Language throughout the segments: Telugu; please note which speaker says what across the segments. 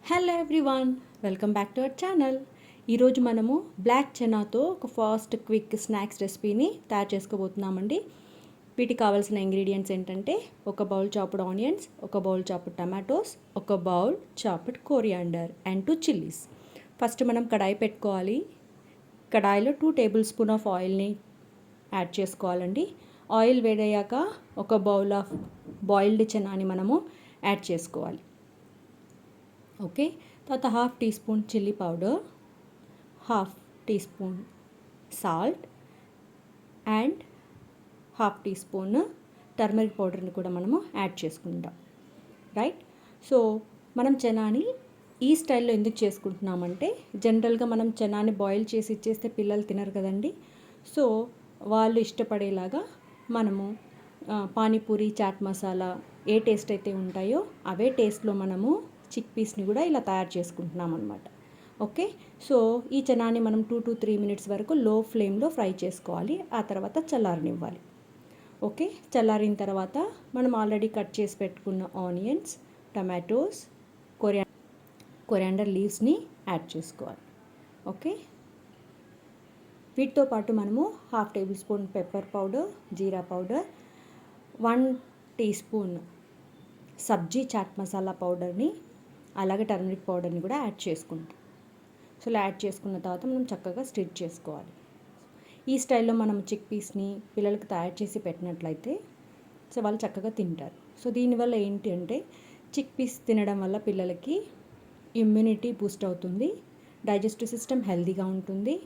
Speaker 1: Hello everyone, welcome back to our channel. ఈరోజు మనము బ్లాక్ చనాతో ఒక ఫాస్ట్ క్విక్ స్నాక్స్ రెసిపీని తయారు చేసుకోబోతున్నామండి. వీటికి కావాల్సిన ఇంగ్రీడియంట్స్ ఏంటంటే ఒక బౌల్ చాప్డ్ ఆనియన్స్, ఒక బౌల్ చాప్డ్ టమాటోస్, ఒక bowl chopped coriander and 2 chillies. First మనం కడాయి పెట్టుకోవాలి. కడాయిలో 2 టేబుల్ స్పూన్ ఆఫ్ ఆయిల్ని యాడ్ చేసుకోవాలండి. ఆయిల్ వేడయ్యాక ఒక బౌల్ ఆఫ్ బాయిల్డ్ చనాని మనము యాడ్ చేసుకోవాలి. ఓకే, తర్వాత half teaspoon chilli powder, half teaspoon salt and half teaspoon turmeric పౌడర్ని కూడా మనము యాడ్ చేసుకుంటాం. రైట్. సో మనం చనాని ఈ స్టైల్లో ఎందుకు చేసుకుంటున్నామంటే, జనరల్గా మనం చనాని బాయిల్ చేసి ఇచ్చేస్తే పిల్లలు తినరు కదండి. సో వాళ్ళు ఇష్టపడేలాగా మనము పానీపూరి, చాట్ మసాలా ఏ టేస్ట్ అయితే ఉంటాయో అవే టేస్ట్లో మనము చిక్ పీస్ని కూడా ఇలా తయారు చేసుకుంటున్నాం అనమాట. ఓకే, సో ఈ చనాని మనం 2 to 3 మినిట్స్ వరకు లో ఫ్లేమ్లో ఫ్రై చేసుకోవాలి. ఆ తర్వాత చల్లారనివ్వాలి. ఓకే, చల్లారిన తర్వాత మనం ఆల్రెడీ కట్ చేసి పెట్టుకున్న ఆనియన్స్, టమాటోస్, కొరియాండర్ లీవ్స్ని యాడ్ చేసుకోవాలి. ఓకే, వీటితో పాటు మనము half tablespoon pepper powder, jeera powder, 1 teaspoon sabzi chaat masala పౌడర్ని, అలాగే టర్మరిక్ పౌడర్ని కూడా యాడ్ చేసుకుంటాం. సో ఇలా యాడ్ చేసుకున్న తర్వాత మనం చక్కగా స్టిర్ చేసుకోవాలి. ఈ స్టైల్లో మనం చిక్ పీస్ని పిల్లలకి తయారు చేసి పెట్టినట్లయితే సో వాళ్ళు చక్కగా తింటారు. సో దీనివల్ల ఏంటి అంటే, చిక్ పీస్ తినడం వల్ల పిల్లలకి ఇమ్యూనిటీ బూస్ట్ అవుతుంది, డైజెస్టివ్ సిస్టమ్ హెల్తీగా ఉంటుంది.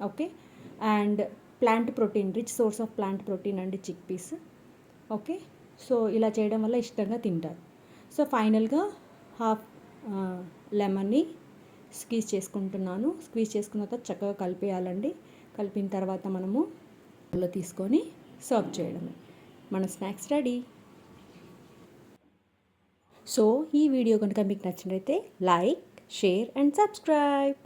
Speaker 1: Okay, and plant protein, rich source of plant protein అండి చిక్ పీస్. ఓకే, సో ఇలా చేయడం వల్ల ఇష్టంగా తింటారు. సో ఫైనల్గా హాఫ్ లెమన్ని స్క్వీజ్ చేసుకుంటున్నాను. స్క్వీజ్ చేసుకున్న తర్వాత చక్కగా కలిపేయాలండి. కలిపిన తర్వాత మనము తీసుకొని సర్వ్ చేయడమే. మన స్నాక్స్ రెడీ. సో ఈ వీడియో కనుక మీకు నచ్చినట్లయితే లైక్, షేర్ అండ్ సబ్స్క్రైబ్.